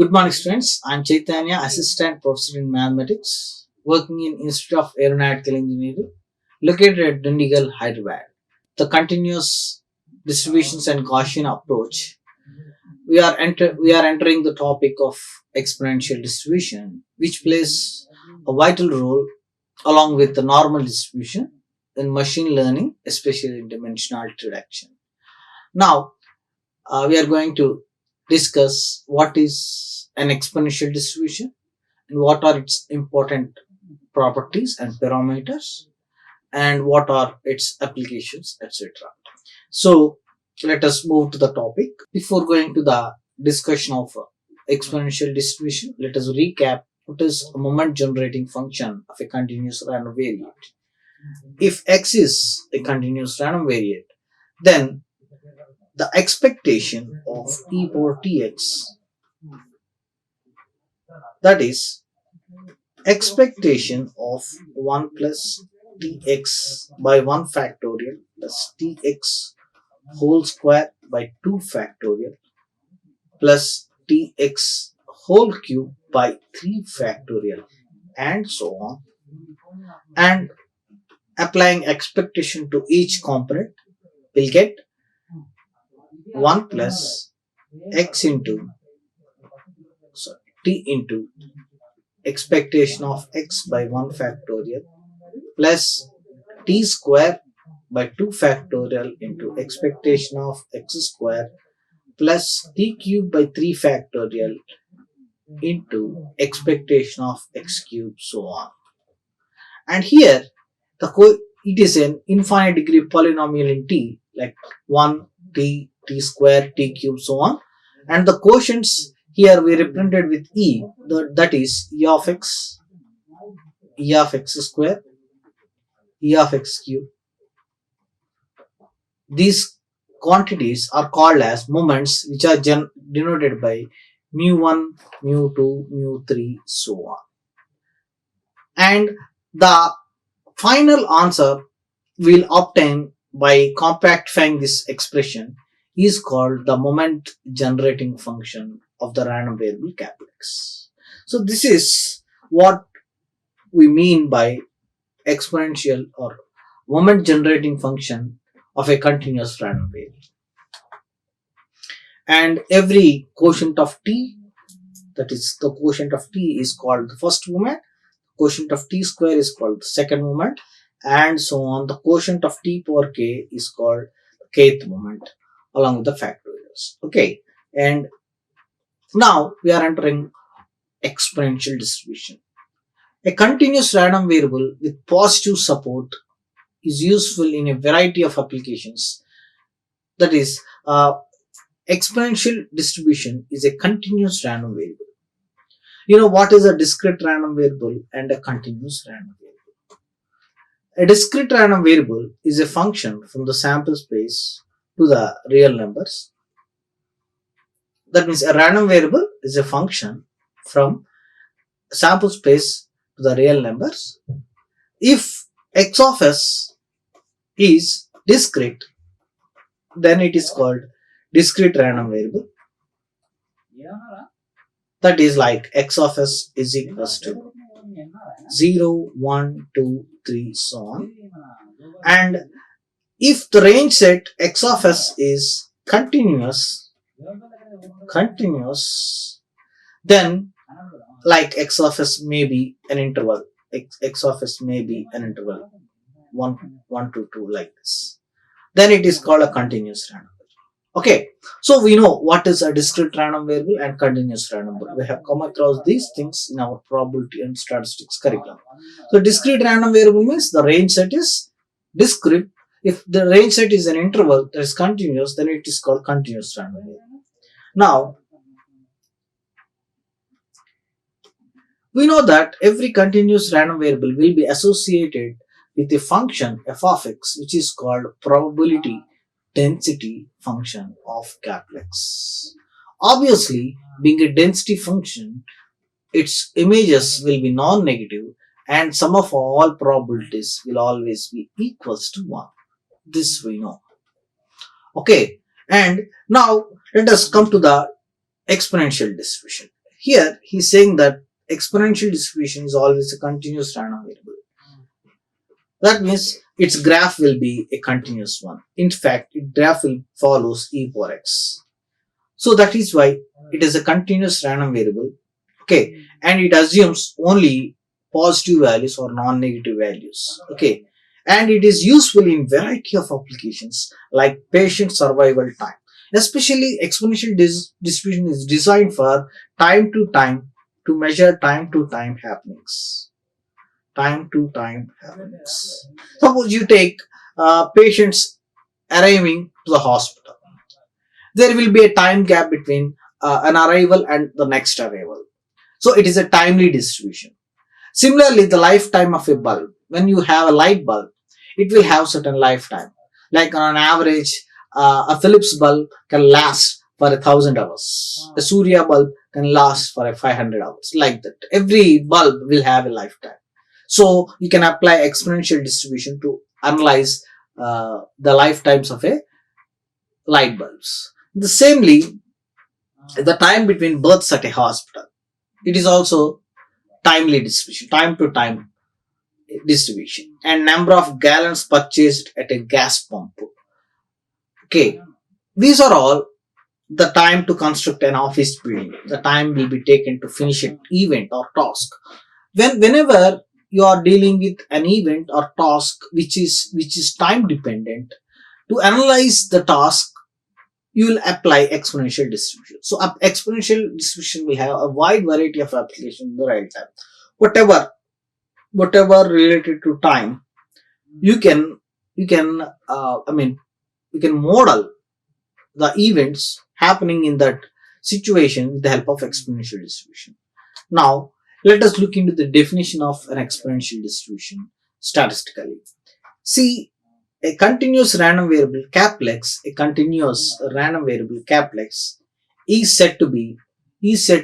Good morning, students. I'm Chaitanya, Assistant Professor in Mathematics, working in Institute of Aeronautical Engineering, located at Dundigal, Hyderabad. The continuous distributions and Gaussian approach. We are entering the topic of exponential distribution, which plays a vital role along with the normal distribution in machine learning, especially in dimensional reduction. Now, we are going to discuss what is an exponential distribution and what are its important properties and parameters and what are its applications, etc. So let us move to the topic. Before going to the discussion of exponential distribution, let us recap what is a moment generating function of a continuous random variate. If x is a continuous random variate, then the expectation of e power tx, that is expectation of 1 plus tx by 1 factorial plus tx whole square by 2 factorial plus tx whole cube by 3 factorial and so on, and applying expectation to each component will get 1 plus x into t into expectation of x by 1 factorial plus t square by 2 factorial into expectation of x square plus t cube by 3 factorial into expectation of x cube, so on. And here it is an infinite degree polynomial in t, like 1 t, t square, t cube, so on, and the quotients here we represented with e, that is e of x square, e of x cube. These quantities are called as moments, which are denoted by mu1, mu2, mu3, so on. And the final answer we'll obtain by compactifying this expression is called the moment generating function of the random variable X. So this is what we mean by exponential or moment generating function of a continuous random variable. And every quotient of t, that is the quotient of t, is called the first moment, quotient of t square is called the second moment, and so on. The quotient of t power k is called the kth moment along with the factorials. Okay, and now we are entering exponential distribution. A continuous random variable with positive support is useful in a variety of applications. That is, exponential distribution is a continuous random variable. You know what is a discrete random variable and a continuous random variable? A discrete random variable is a function from the sample space to the real numbers. That means a random variable is a function from sample space to the real numbers. If x of s is discrete, then it is called discrete random variable. That is like x of s is equals to 0, 1, 2, 3, so on. And if the range set x of s is continuous, then like x of s may be an interval, x of s may be an interval 1 to 2, like this, then it is called a continuous random variable. Okay, so we know what is a discrete random variable and continuous random variable. We have come across these things in our probability and statistics curriculum. So discrete random variable means the range set is discrete. If the range set is an interval that is continuous, then it is called continuous random variable. Now, we know that every continuous random variable will be associated with a function f of x, which is called probability density function of capital X. Obviously, being a density function, its images will be non-negative and sum of all probabilities will always be equals to 1. This we know. Okay, and now let us come to the exponential distribution. here he's saying that exponential distribution is always a continuous random variable. That means its graph will be a continuous one. In fact, its graph will follows e power x. So that is why it is a continuous random variable. Okay, and it assumes only positive values or non-negative values. Okay, and it is useful in variety of applications like patient survival time. Especially exponential distribution is designed for time to time to measure time to time happenings. Time to time happenings. Suppose you take patients arriving to the hospital. There will be a time gap between an arrival and the next arrival. So it is a timely distribution. Similarly, the lifetime of a bulb. When you have a light bulb, it will have certain lifetime. Like on average, a Philips bulb can last for 1,000 hours. A Surya bulb can last for 500 hours. Like that. Every bulb will have a lifetime. So you can apply exponential distribution to analyze the lifetimes of a light bulbs. The samely, the time between births at a hospital. It is also timely distribution, time to time distribution, and number of gallons purchased at a gas pump. Okay, these are all the time to construct an office building. The time will be taken to finish an event or task. Whenever you are dealing with an event or task which is time dependent, to analyze the task you will apply exponential distribution. So exponential distribution will have a wide variety of applications in the real time. Whatever related to time, you can model the events happening in that situation with the help of exponential distribution. Now let us look into the definition of an exponential distribution statistically. See, a continuous random variable caplex, a continuous random variable caplex is said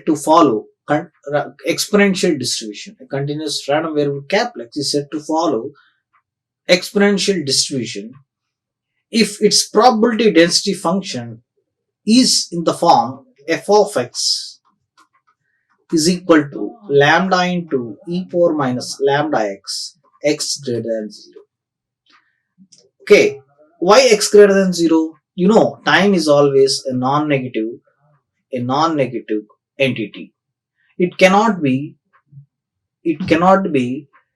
to follow exponential distribution. A continuous random variable caplex is said to follow exponential distribution if its probability density function is in the form f of x is equal to lambda into e power minus lambda x greater than 0. Okay, why x greater than 0? You know, time is always a non-negative entity. It cannot be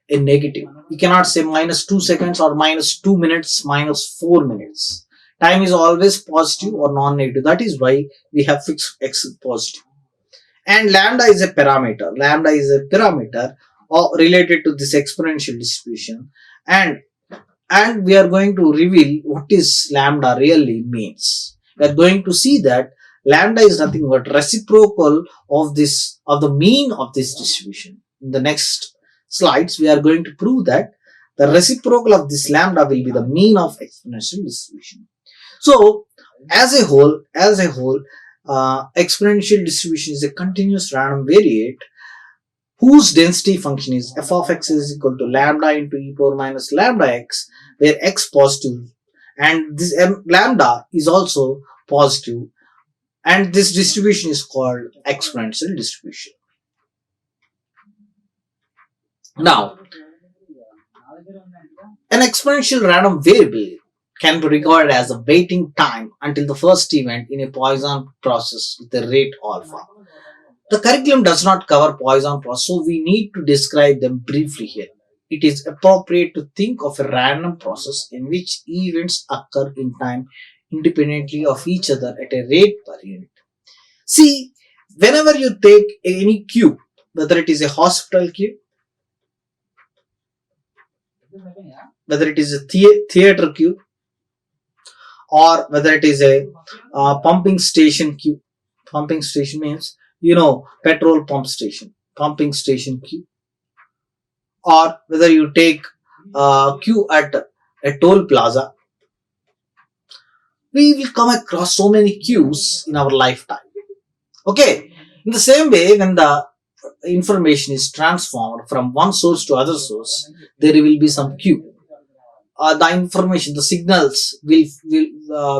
a negative. You cannot say minus 2 seconds or minus 2 minutes, minus 4 minutes. Time is always positive or non-negative. That is why we have fixed x positive. And lambda is a parameter. Lambda is a parameter related to this exponential distribution, and we are going to reveal what is lambda really means. We are going to see that lambda is nothing but reciprocal of the mean of this distribution. In the next slides, we are going to prove that the reciprocal of this lambda will be the mean of exponential distribution. So, as a whole, exponential distribution is a continuous random variate whose density function is f of x is equal to lambda into e power minus lambda x, where x positive and this lambda is also positive, and this distribution is called exponential distribution. Now, an exponential random variable can be regarded as a waiting time until the first event in a Poisson process with a rate alpha. The curriculum does not cover Poisson process, so we need to describe them briefly here. It is appropriate to think of a random process in which events occur in time independently of each other at a rate per unit. See, whenever you take any queue, whether it is a hospital queue, whether it is a theater queue, or whether it is a pumping station queue. Pumping station means, petrol pumping station queue, or whether you take queue at a toll plaza. We will come across so many queues in our lifetime. Okay, in the same way, when the information is transformed from one source to other source, there will be some queue. The information, the signals will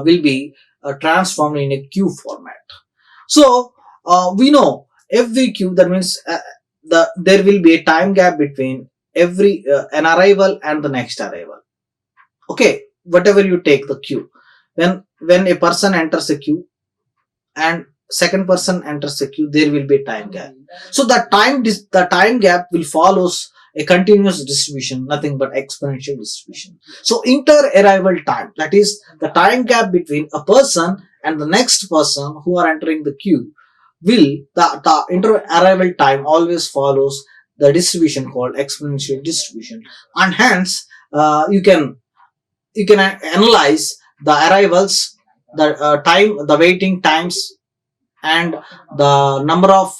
be transformed in a queue format. So we know every q, that means there will be a time gap between every an arrival and the next arrival. Okay, whatever you take the queue, when a person enters a queue and second person enters a queue, there will be a time gap. So the time gap will follows a continuous distribution, nothing but exponential distribution. So inter arrival time, that is the time gap between a person and the next person who are entering the queue, will the inter arrival time always follows the distribution called exponential distribution. And hence you can analyze the arrivals, the time, the waiting times, and the number of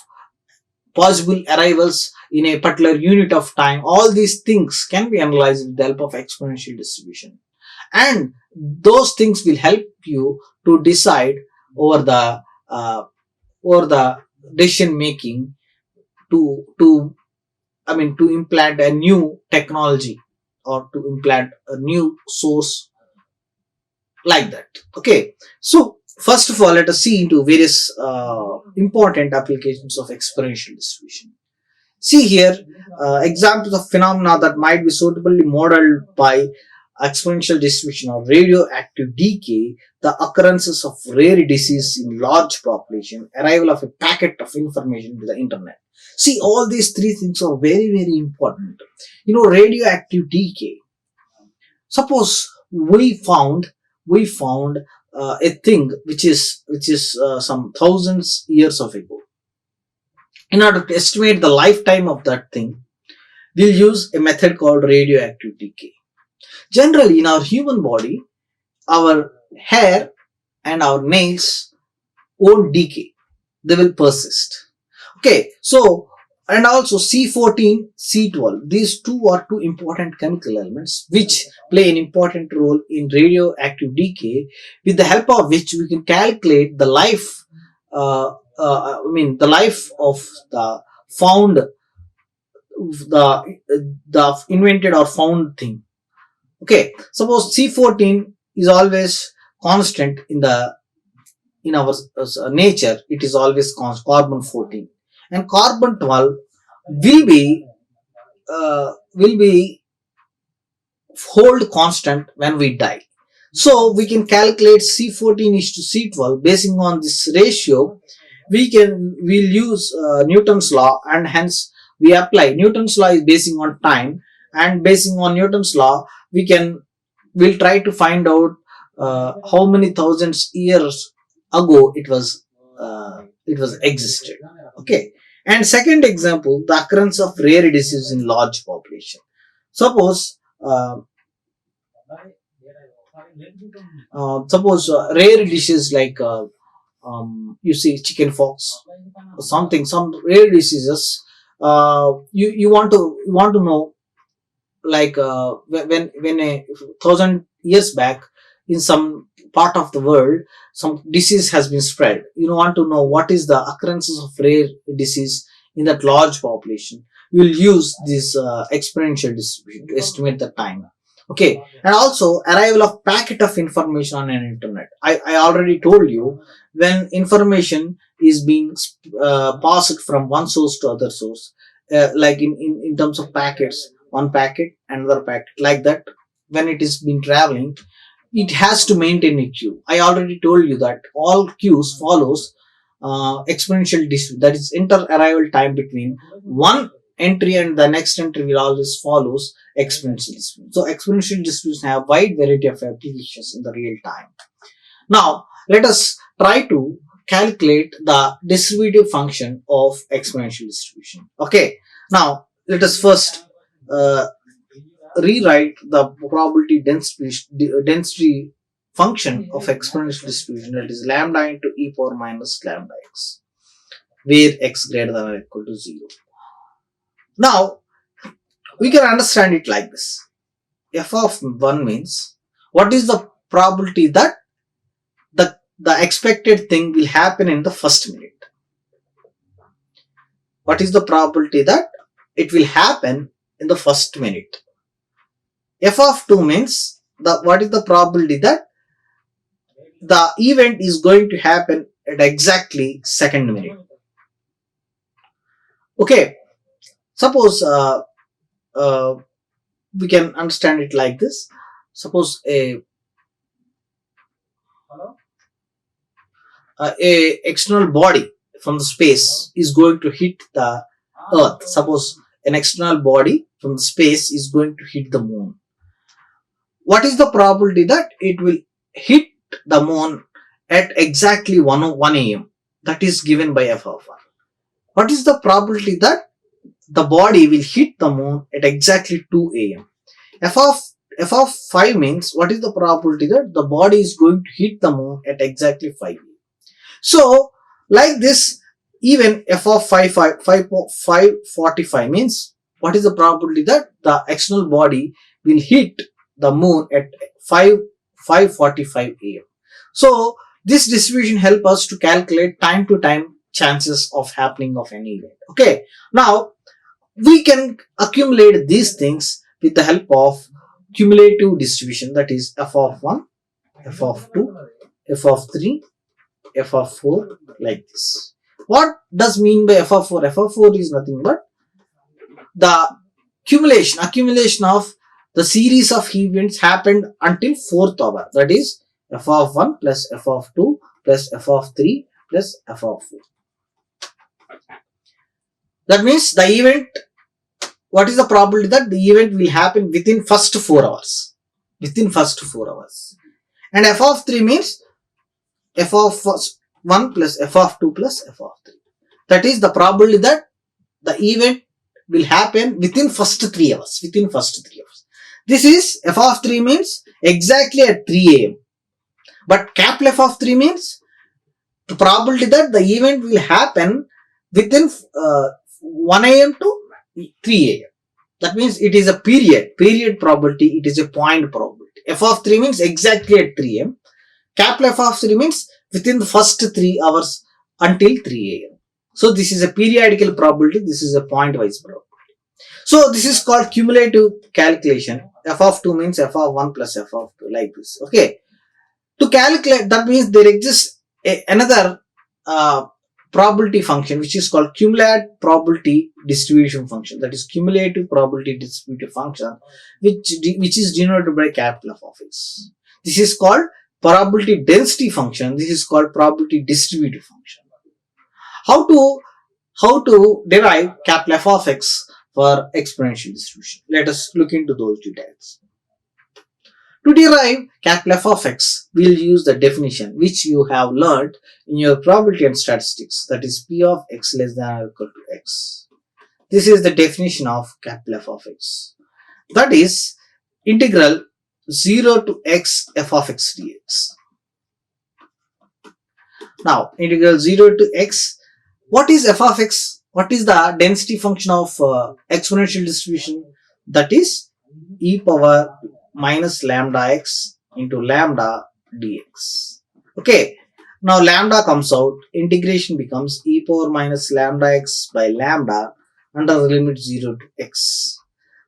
possible arrivals in a particular unit of time. All these things can be analyzed with the help of exponential distribution, and those things will help you to decide over the uh, over the decision making, to to implant a new technology or to implant a new source, like that. Okay, so first of all, let us see into various important applications of exponential distribution. See here, examples of phenomena that might be suitably modeled by exponential distribution or radioactive decay, the occurrences of rare disease in large population, arrival of a packet of information to the internet. See, all these three things are very, very important. Radioactive decay. Suppose we found a thing which is some thousands years of ago. In order to estimate the lifetime of that thing, we'll use a method called radioactive decay. Generally, in our human body, our hair and our nails won't decay; they will persist. Okay, so and also C14, C12. These two are two important chemical elements which play an important role in radioactive decay, with the help of which we can calculate the life. The life of the found, the invented or found thing. Okay, suppose C14 is always constant in our nature. It is always carbon 14, and carbon 12 will be hold constant when we die. So we can calculate C14 is to C12 basing on this ratio. We'll use Newton's law, and hence we apply Newton's law is basing on time, and basing on Newton's law we'll try to find out how many thousands years ago it was existed. Okay, and second example, the occurrence of rare disease in large population. Suppose rare dishes like you see chicken pox or something, some rare diseases. You want to know, like when a thousand years back, in some part of the world, some disease has been spread. You want to know what is the occurrences of rare disease in that large population. You will use this exponential distribution to estimate the time. Okay, and also arrival of packet of information on an internet. I already told you, when information is being passed from one source to other source, like in terms of packets, one packet, another packet, like that. When it is been traveling, it has to maintain a queue. I already told you that all queues follows exponential distribution, that is inter arrival time between one entry and the next entry will always follows exponential distribution. So exponential distribution have wide variety of applications in the real time. Now let us try to calculate the distributive function of exponential distribution. Okay, now let us first uh, rewrite the probability density function of exponential distribution, that is lambda into e power minus lambda x, where x greater than or equal to 0. Now we can understand it like this. F of 1 means what is the probability that the expected thing will happen in the first minute. What is the probability that it will happen in the first minute? F of 2 means what is the probability that the event is going to happen at exactly second minute. Okay, suppose uh, we can understand it like this. Suppose a external body from the space is going to hit the earth. Suppose an external body from the space is going to hit the moon. What is the probability that it will hit the moon at exactly 1 a.m.? That is given by f of 1. What is the probability that the body will hit the moon at exactly 2 a.m.? f of 5 means what is the probability that the body is going to hit the moon at exactly 5 a.m.? So, like this, even f of 545 means what is the probability that the external body will hit the moon at 5:45 a.m. So, this distribution helps us to calculate time to time chances of happening of any event. Okay, now we can accumulate these things with the help of cumulative distribution, that is f of 1, f of 2, f of 3, f of 4, like this. What does mean by f of 4? F of 4 is nothing but the accumulation of the series of events happened until 4th hour, that is f of 1 plus f of 2 plus f of 3 plus f of 4. That means the event, what is the probability that the event will happen within first 4 hours? Within first 4 hours. And f of 3 means f of 1 plus f of 2 plus f of 3. That is the probability that the event will happen within first 3 hours. Within first 3 hours. This is f of 3 means exactly at 3 a.m. But capital F of 3 means the probability that the event will happen within 1 a.m. to 3 a.m. That means it is a period probability, it is a point probability. F of 3 means exactly at 3 a.m. Capital F of 3 means within the first 3 hours until 3 a.m. So this is a periodical probability, this is a point-wise probability. So this is called cumulative calculation. F of 2 means f of 1 plus f of 2, like this. Okay. To calculate, that means there exists another probability function which is called cumulative probability distribution function. That is cumulative probability distributive function, which is denoted by capital F of x. This is called probability density function. This is called probability distributive function. How to derive capital F of x for exponential distribution? Let us look into those details. To derive capital F of x, we'll use the definition which you have learned in your probability and statistics, that is p of x less than or equal to x. This is the definition of capital F of x. That is integral 0 to x f of x dx. Now, integral 0 to x, what is f of x? What is the density function of exponential distribution? That is e power minus lambda x into lambda dx. Okay, now lambda comes out, integration becomes e power minus lambda x by lambda under the limit 0 to x.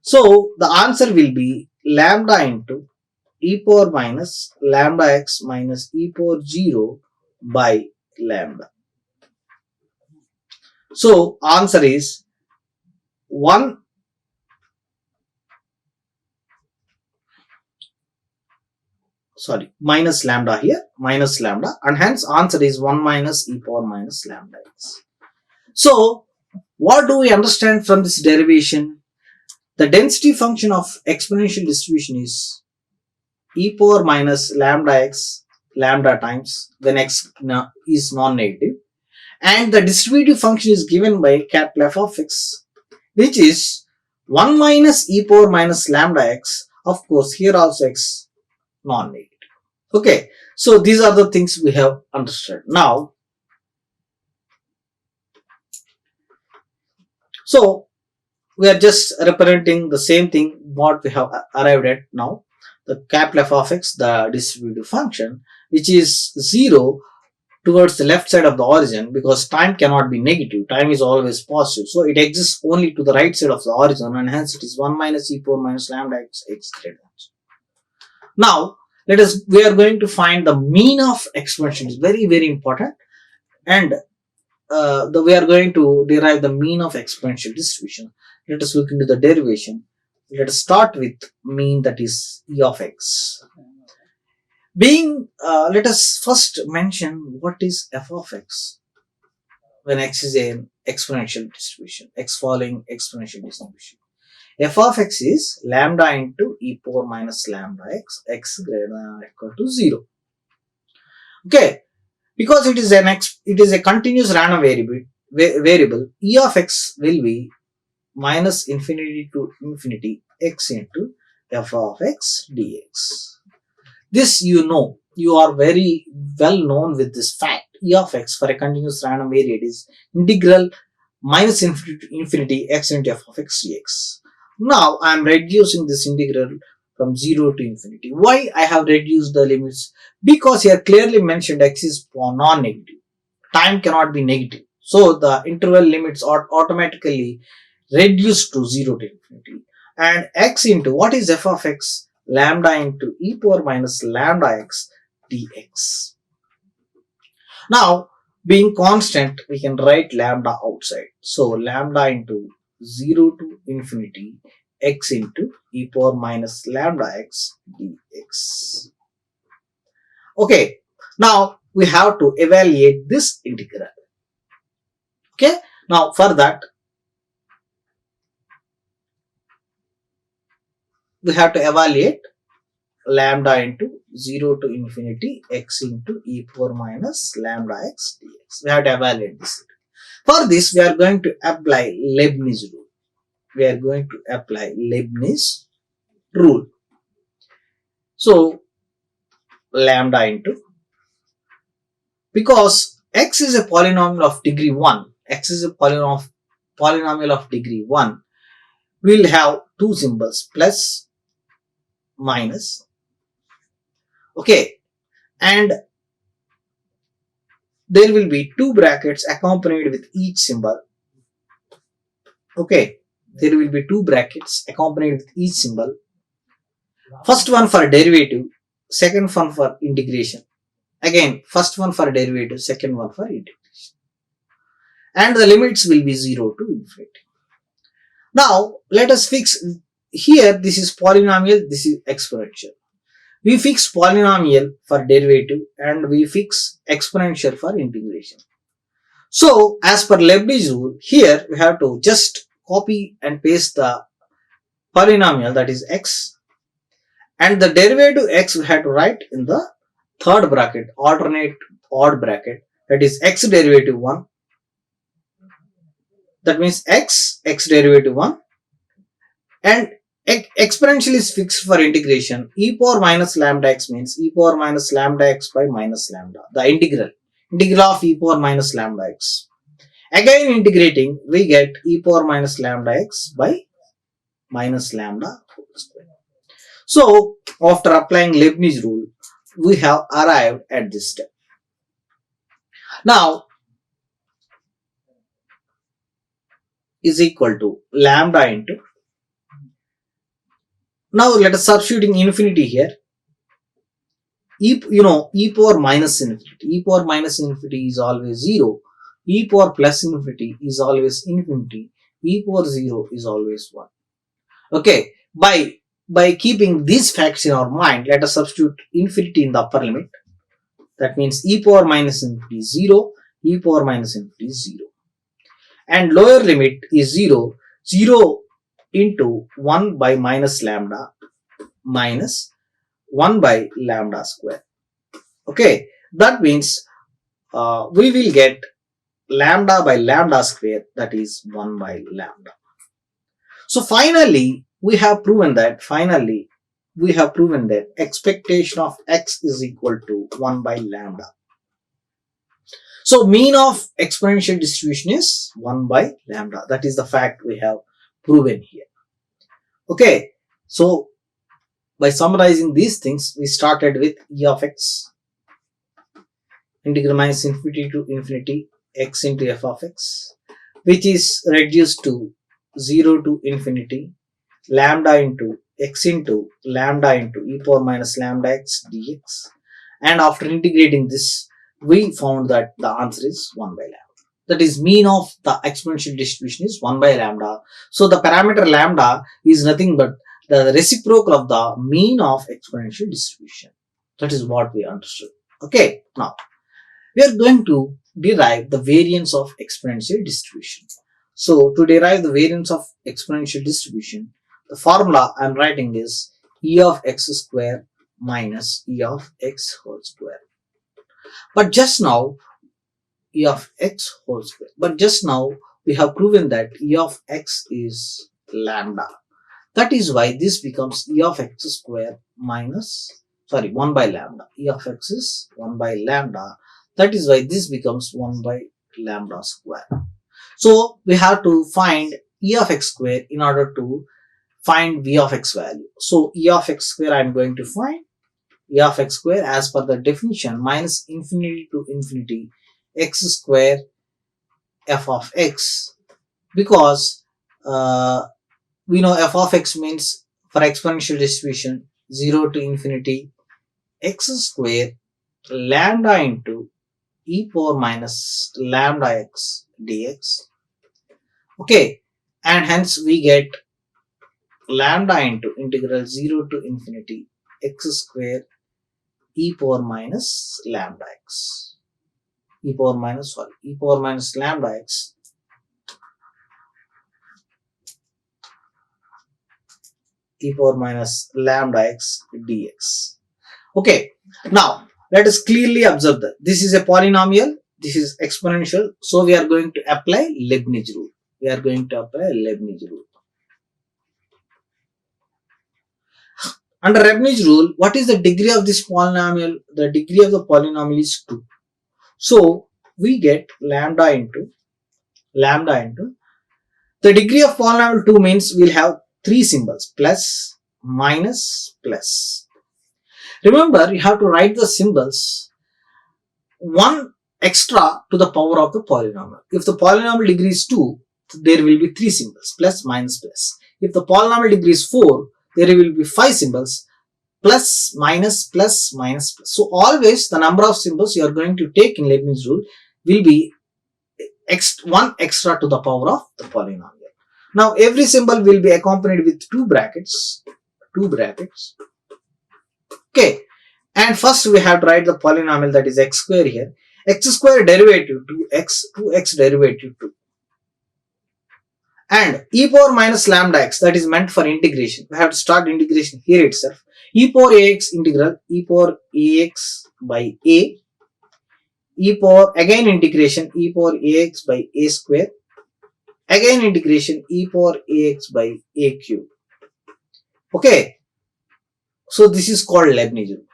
So the answer will be lambda into e power minus lambda x minus e power 0 by lambda. So answer is 1 minus lambda here, minus lambda, and hence answer is 1 minus e power minus lambda x. So what do we understand from this derivation? The density function of exponential distribution is e power minus lambda x lambda times when x is non-negative, and the distributive function is given by capital F of x, which is 1 minus e power minus lambda x. Of course, here also x non-negative. Okay, so these are the things we have understood. Now, so we are just representing the same thing what we have arrived at now. The capital F of x, the distributive function, which is 0 towards the left side of the origin, because time cannot be negative, time is always positive, so it exists only to the right side of the origin, and hence it is 1 minus e power minus lambda x greater than 0. Now we are going to find the mean of exponential. Is very important, and we are going to derive the mean of exponential distribution. Let us look into the derivation. Let us start with mean, that is e of x. Let us first mention what is f of x when x is an exponential distribution, x following exponential distribution. F of x is lambda into e power minus lambda x greater than or equal to 0. Okay, because it is a continuous random variable, e of x will be minus infinity to infinity x into f of x dx. This you are very well known with this fact. E of x for a continuous random variable is integral minus infinity to infinity x into f of x dx. Now I am reducing this integral from 0 to infinity. Why I have reduced the limits? Because here clearly mentioned x is non-negative. Time cannot be negative. So the interval limits are automatically reduced to 0 to infinity. And x into what is f of x? Lambda into e power minus lambda x dx. Now, being constant, we can write lambda outside. So lambda into 0 to infinity x into e power minus lambda x dx. Okay, now we have to evaluate this integral. Okay, now for that we have to evaluate lambda into 0 to infinity x into e power minus lambda x dx. We have to evaluate this. For this, we are going to apply Leibniz rule. We are going to apply Leibniz rule. So, lambda into, because x is a polynomial of degree 1, x is a polynomial of degree 1, we will have two symbols, plus, minus. Okay, and there will be two brackets accompanied with each symbol. Okay, there will be two brackets accompanied with each symbol. First one for derivative, second one for integration. Again, first one for derivative, second one for integration. And the limits will be 0 to infinity. Now, let us fix here, this is polynomial, this is exponential. We fix polynomial for derivative and we fix exponential for integration. So, as per Leibniz rule, here we have to just copy and paste the polynomial, that is x, and the derivative x we have to write in the third bracket, alternate odd bracket, that is x derivative 1. That means x derivative 1, and exponential is fixed for integration. E power minus lambda x means e power minus lambda x by minus lambda, the integral of e power minus lambda x. Again integrating, we get e power minus lambda x by minus lambda whole square. So after applying Leibniz rule, we have arrived at this step. Now is equal to lambda into, now let us substituting infinity here. E power minus infinity. E power minus infinity is always 0. E power plus infinity is always infinity. E power 0 is always 1. Okay, by keeping these facts in our mind, let us substitute infinity in the upper limit. That means e power minus infinity is 0. E power minus infinity is 0. And lower limit is 0. 0 into 1 by minus lambda minus 1 by lambda square. Okay, that means we will get lambda by lambda square, that is 1 by lambda. So finally we have proven that expectation of x is equal to 1 by lambda. So mean of exponential distribution is 1 by lambda. That is the fact we have proven here. Okay, so by summarizing these things, we started with e of x, integral minus infinity to infinity x into f of x, which is reduced to 0 to infinity lambda into x into lambda into e power minus lambda x dx. And after integrating this, we found that the answer is 1 by lambda. that is mean of the exponential distribution is 1 by lambda. So the parameter lambda is nothing but the reciprocal of the mean of exponential distribution. That is what we understood. Okay, now we are going to derive the variance of exponential distribution. So to derive the variance of exponential distribution, the formula I am writing is e of x square minus e of x whole square. But just now e of x whole square. But just now we have proven that e of x is lambda. That is why this becomes e of x square minus 1 by lambda. E of x is 1 by lambda. That is why this becomes 1 by lambda square. So we have to find e of x square in order to find v of x value. So e of x square I am going to find e of x square as per the definition minus infinity to infinity x square f of x, because we know f of x means for exponential distribution 0 to infinity x square lambda into e power minus lambda x dx. Okay, and hence we get lambda into integral 0 to infinity x square e power minus lambda x. E power minus lambda x e power minus lambda x dx. Okay, now let us clearly observe that this is a polynomial, this is exponential, so we are going to apply Leibniz rule. Under Leibniz rule, what is the degree of this polynomial? The degree of the polynomial is 2. So we get lambda into the degree of polynomial 2 means we'll have 3 symbols, plus, minus, plus. Remember, you have to write the symbols 1 extra to the power of the polynomial. If the polynomial degree is 2, there will be 3 symbols, plus, minus, plus. If the polynomial degree is 4, there will be 5 symbols, plus, minus, plus, minus, plus. So always the number of symbols you are going to take in Leibniz rule will be 1 extra to the power of the polynomial. Now every symbol will be accompanied with 2 brackets. Okay, and first we have to write the polynomial, that is x square here. X square derivative 2x derivative 2. And e power minus lambda x, that is meant for integration. We have to start integration here itself. E power ax integral e power ax by a. E power again integration e power ax by a square. Again integration e power ax by a cube. Okay. So this is called Leibniz rule.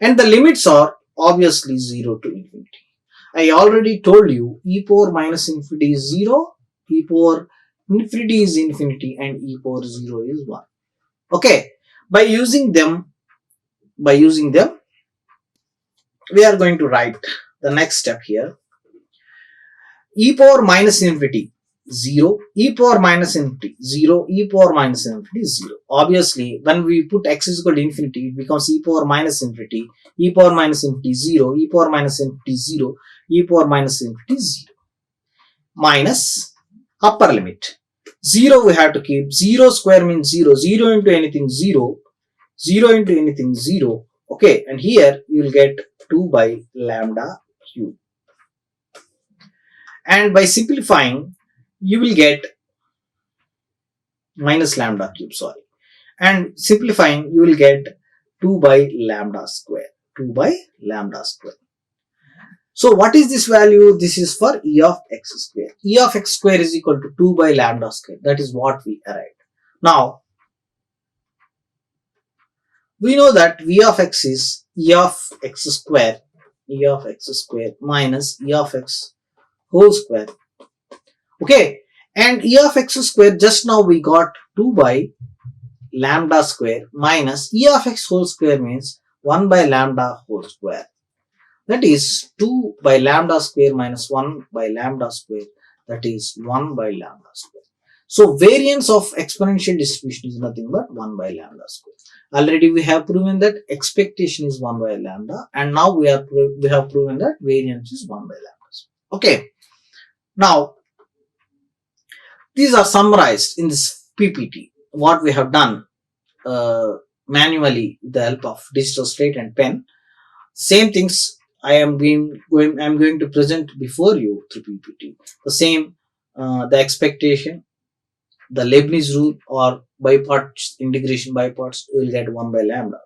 And the limits are obviously 0 to infinity. I already told you e power minus infinity is 0, e power infinity is infinity, and e power 0 is 1. Okay. By using them, we are going to write the next step here. E power minus infinity 0, e power minus infinity 0, e power minus infinity 0. Obviously, when we put x is equal to infinity, it becomes e power minus infinity 0, e power minus infinity 0, e power minus infinity 0. Minus upper limit. 0 we have to keep. 0 square means 0. 0 into anything 0. 0 into anything 0. Okay, and here you will get 2 by lambda cube. And by simplifying, you will get minus lambda cube, and simplifying you will get 2 by lambda square. So what is this value? This is for e of x square. E of x square is equal to 2 by lambda square. That is what we arrived. Now we know that v of x is e of x square minus e of x whole square. Okay, and e of x square, just now we got 2 by lambda square minus e of x whole square means 1 by lambda whole square. That is 2 by lambda square minus 1 by lambda square, that is 1 by lambda square. So variance of exponential distribution is nothing but 1 by lambda square. Already we have proven that expectation is 1 by lambda, and now we have proven that variance is 1 by lambda square. Okay. Now, these are summarized in this PPT. What we have done manually with the help of digital slate and pen. Same things I'm going to present before you through PPT. The same, the expectation, the Leibniz rule, or by parts integration by parts, you will get 1 by lambda.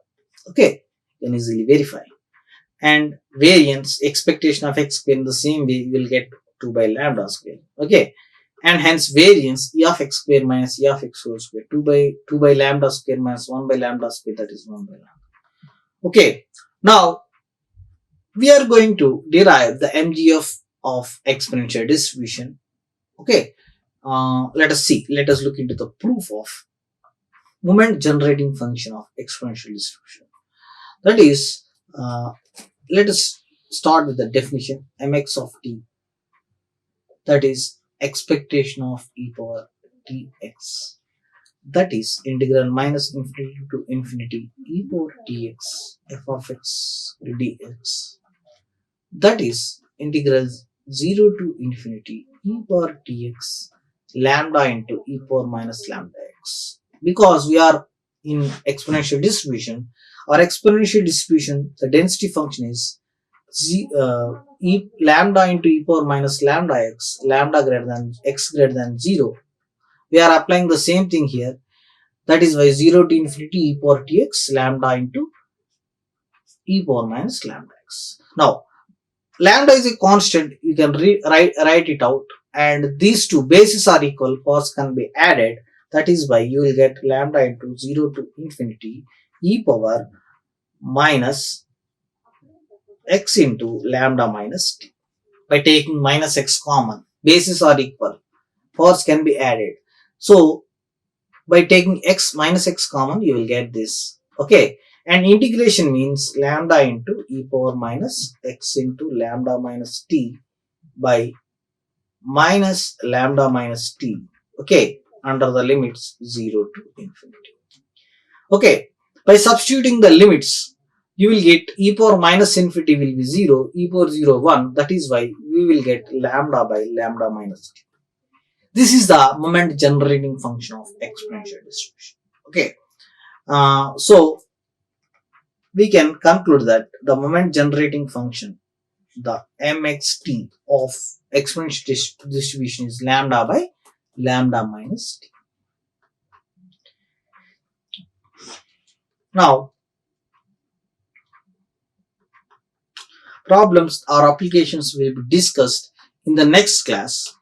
Okay, you can easily verify. And variance, expectation of x square, in the same way you will get 2 by lambda square. Okay, and hence variance e of x square minus e of x whole square, 2 by lambda square minus 1 by lambda square, that is 1 by lambda. Okay, now we are going to derive the MGF of exponential distribution. Okay, let us see. Let us look into the proof of moment generating function of exponential distribution. That is, let us start with the definition. Mx of t, that is expectation of e power tx, that is integral minus infinity to infinity e power tx f of x dx, that is integral 0 to infinity e power tx lambda into e power minus lambda x. Because we are in exponential distribution, or exponential distribution, the density function is lambda into e power minus lambda x, lambda greater than x greater than 0. We are applying the same thing here. That is why 0 to infinity e power tx lambda into e power minus lambda x. Now, lambda is a constant, you can write it out, and these two bases are equal, powers can be added. That is why you will get lambda into 0 to infinity e power minus x into lambda minus t. By taking minus x common, bases are equal, powers can be added. So by taking x minus x common, you will get this. Okay, and integration means lambda into e power minus x into lambda minus t by minus lambda minus t. Okay, under the limits 0 to infinity. Okay, by substituting the limits, you will get e power minus infinity will be 0, e power 0 1. That is why we will get lambda by lambda minus t. This is the moment generating function of exponential distribution. Okay, so we can conclude that the moment generating function, the mxt of exponential distribution, is lambda by lambda minus t. Now, problems or applications will be discussed in the next class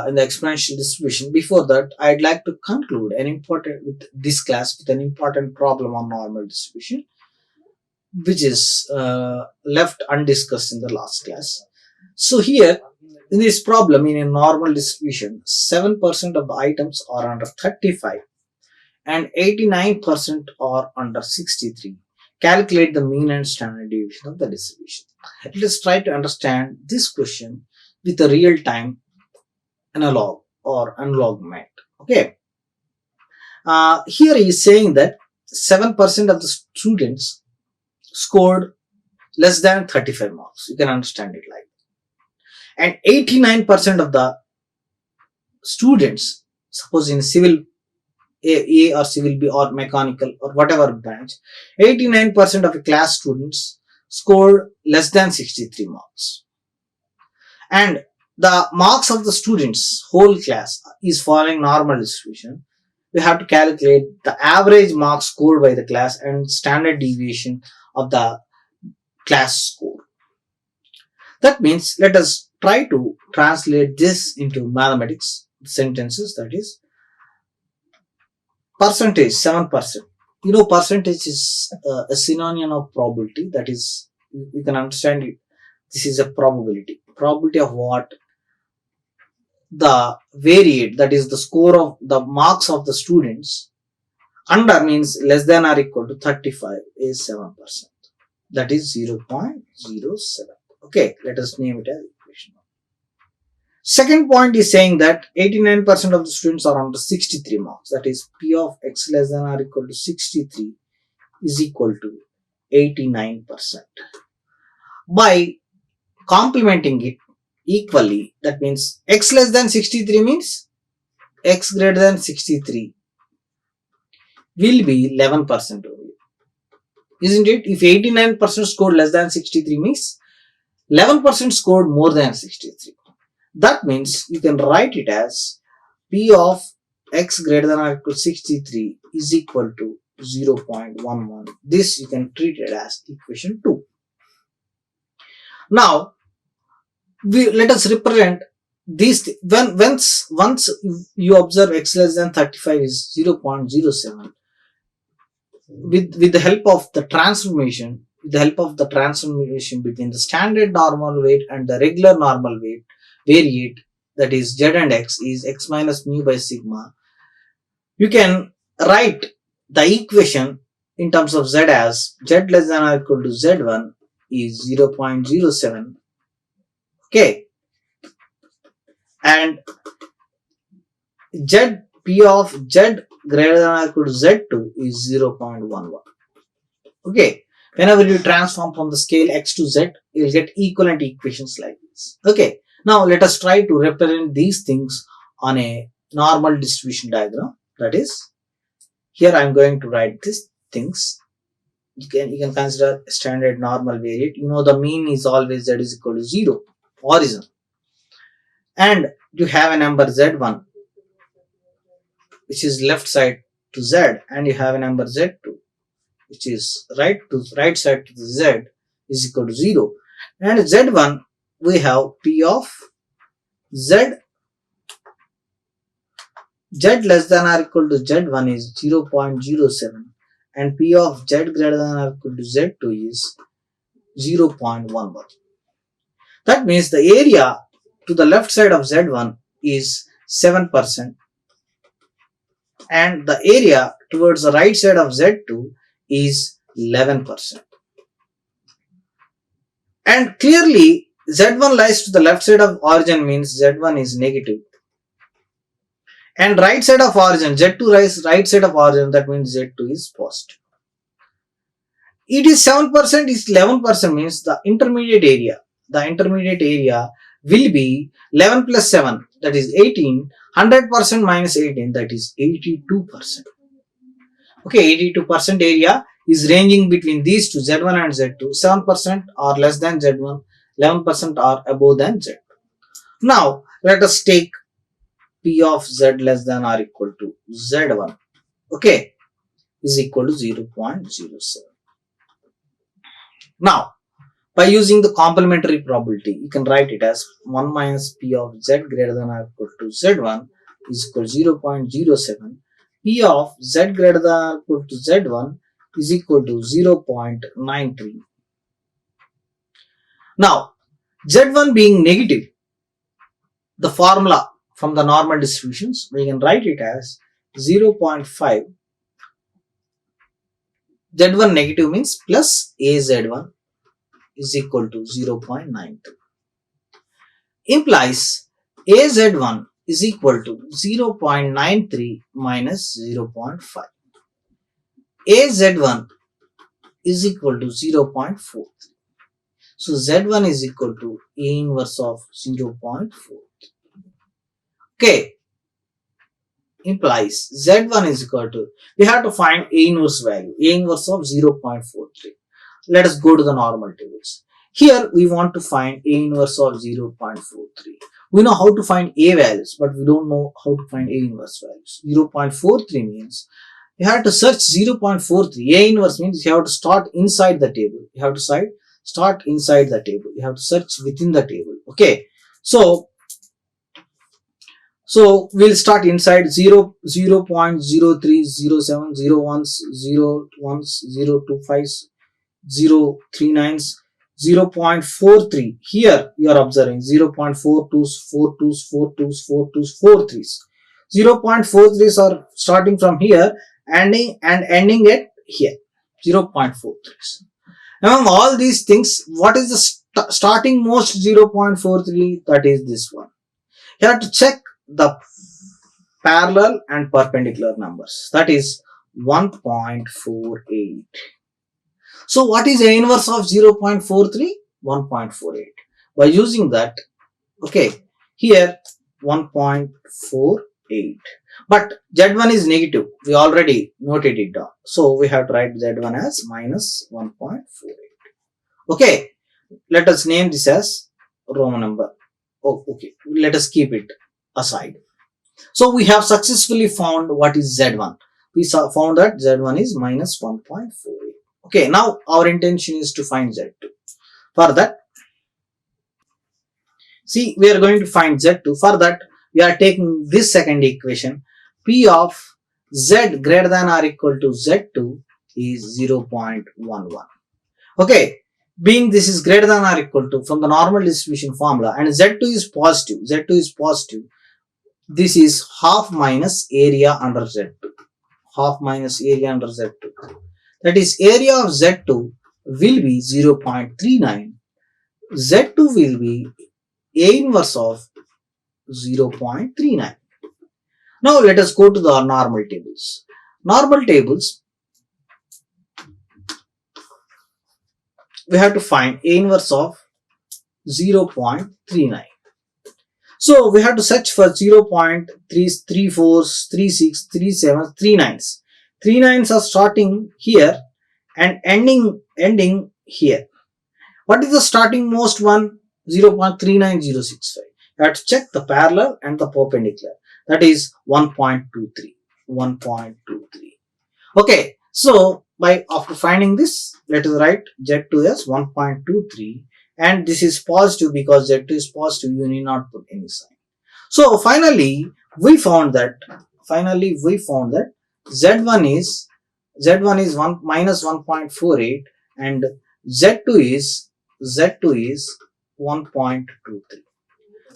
in the exponential distribution. Before that, I'd like to conclude with this class with an important problem on normal distribution, which is left undiscussed in the last class. So here, in this problem, in a normal distribution, 7% of the items are under 35 and 89% are under 63. Calculate the mean and standard deviation of the distribution. Let us try to understand this question with a real-time analog or analog method. Okay. Here he is saying that 7% of the students scored less than 35 marks. You can understand it like that. And 89% of the students, suppose in civil A or civil B or mechanical or whatever branch, 89% of the class students scored less than 63 marks. And the marks of the students, whole class, is following normal distribution. We have to calculate the average marks scored by the class and standard deviation of the class score. That means let us try to translate this into mathematics sentences. That is, percentage 7%. You know, percentage is a synonym of probability. That is, you can understand it. This is a probability. Probability of what? The variate, that is the score of the marks of the students, under means less than or equal to 35 is 7%. That is 0.07. Okay, let us name it as equation. Second point is saying that 89% of the students are under 63 marks. That is, P of x less than or equal to 63 is equal to 89%. By complementing it, equally, that means x less than 63 means x greater than 63 will be 11% only. Isn't it? If 89% scored less than 63 means 11% scored more than 63. That means you can write it as P of x greater than or equal to 63 is equal to 0.11. This you can treat it as equation 2. Now, let us represent these once you observe x less than 35 is 0.07. With the help of the transformation, between the standard normal weight and the regular normal weight variate, that is z and x is x minus mu by sigma, you can write the equation in terms of z as z less than or equal to z1 is 0.07. Okay, and p of z greater than or equal to z2 is 0.11. Okay, whenever you transform from the scale x to z, you will get equivalent equations like this. Okay, now let us try to represent these things on a normal distribution diagram. That is, here I am going to write these things. You can consider standard normal variate. You know the mean is always z is equal to 0, origin, and you have a number z1 which is left side to z, and you have a number z2 which is right side to the z is equal to 0, and z1 we have p of z less than or equal to z1 is 0.07, and p of z greater than or equal to z2 is 0.11. That means the area to the left side of z1 is 7%, and the area towards the right side of z2 is 11%. And clearly z1 lies to the left side of origin means z1 is negative, and right side of origin, z2 lies right side of origin, that means z2 is positive. It is 7%, is 11% means the intermediate area will be 11 plus 7, that is 18, 100% minus 18, that is 82%. Okay, 82% area is ranging between these two, z1 and z2, 7% or less than z1, 11% or above than z2. Now, let us take p of z less than or equal to z1, okay, is equal to 0.07. Now, by using the complementary probability, you can write it as 1 minus p of z greater than or equal to z1 is equal to 0.07. P of z greater than or equal to z1 is equal to 0.93. Now, z1 being negative, the formula from the normal distributions, we can write it as 0.5. z1 negative means plus az1 is equal to 0.92. Implies az1 is equal to 0.93 minus 0.5. az1 is equal to 0.43. So z1 is equal to A inverse of 0.43. Okay, implies z1 is equal to, we have to find A inverse value, A inverse of 0.43. Let us go to the normal tables. Here we want to find A inverse of 0.43. We know how to find A values, but we don't know how to find A inverse values. 0.43 means you have to search 0.43. A inverse means you have to start inside the table. You have to start inside the table. You have to search within the table. Okay. So we'll start inside 0, 0.03, 07, 01s, 01s, 025s, 039s, 0.43. Here you are observing 0.42s, 42s, 42s, 42s, 43s. 0.43s are starting from here and ending at here. 0.43s. Among all these things, what is the starting most 0.43? That is this one. You have to check the parallel and perpendicular numbers. That is 1.48. So what is A inverse of 0.43? 1.48. By using that, Okay, here 1.48, but z1 is negative, we already noted it down, so we have to write z1 as minus 1.48. Okay, let us name this as Roman number. Oh, okay, let us keep it aside. So we have successfully found what is z1. We found that z1 is minus 1.48. Okay, now our intention is to find z2. For that, see, we are going to find z2. For that, we are taking this second equation. P of z greater than or equal to z2 is 0.11. Okay, being this is greater than or equal to from the normal distribution formula, and z2 is positive. Z2 is positive. This is half minus area under z2. Half minus area under z2. That is, area of z2 will be 0.39. z2 will be a inverse of 0.39. Now let us go to the normal tables. Normal tables, we have to find a inverse of 0.39. So we have to search for 0.334, 36, 37, 39s. 39s are starting here and ending here. What is the starting most one? 0.39065. You have to check the parallel and the perpendicular. That is 1.23. 1.23. Okay, so after finding this, let us write Z2 as 1.23, and this is positive because Z2 is positive. You need not put any sign. So finally, we found that Z1 is minus 1.48 and Z2 is 1.23.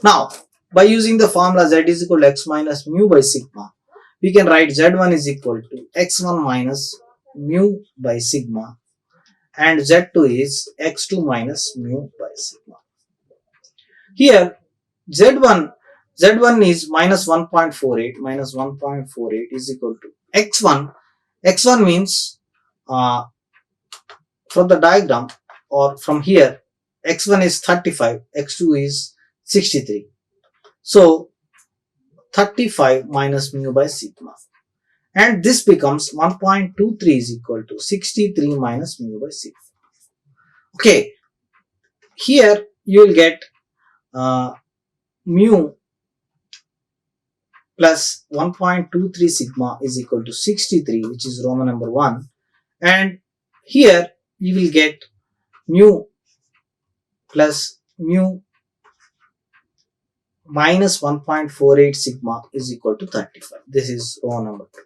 Now, by using the formula Z is equal to x minus mu by sigma, we can write Z1 is equal to x1 minus mu by sigma, and Z2 is x2 minus mu by sigma. Here, Z1 is minus 1.48 minus 1.48 is equal to x1. X1 means from the diagram or from here, x1 is 35, x2 is 63. So 35 minus mu by sigma, and this becomes 1.23 is equal to 63 minus mu by sigma. Okay, here you will get mu plus 1.23 sigma is equal to 63, which is Roman number 1, and here you will get mu plus mu minus 1.48 sigma is equal to 35. This is Roman number 2.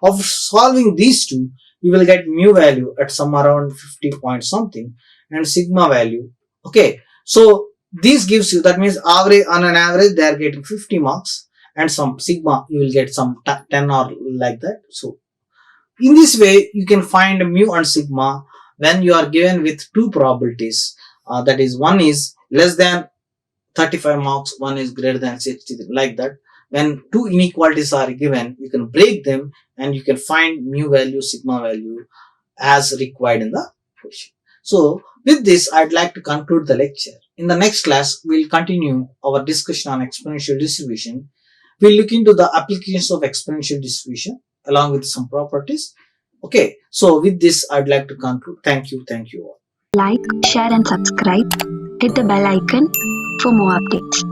Of solving these two, you will get mu value at some around 50 point something and sigma value. Okay, so this gives you, that means average, on an average they are getting 50 marks, and some sigma you will get some 10 or like that. So in this way you can find mu and sigma when you are given with two probabilities, that is, one is less than 35 marks, one is greater than 63, like that. When two inequalities are given, you can break them and you can find mu value, sigma value as required in the question. So with this, I'd like to conclude the lecture. In the next class, we'll continue our discussion on exponential distribution. We'll look into the applications of exponential distribution along with some properties. Okay, so with this, I'd like to conclude. Thank you all. Like, share and subscribe. Hit the bell icon for more updates.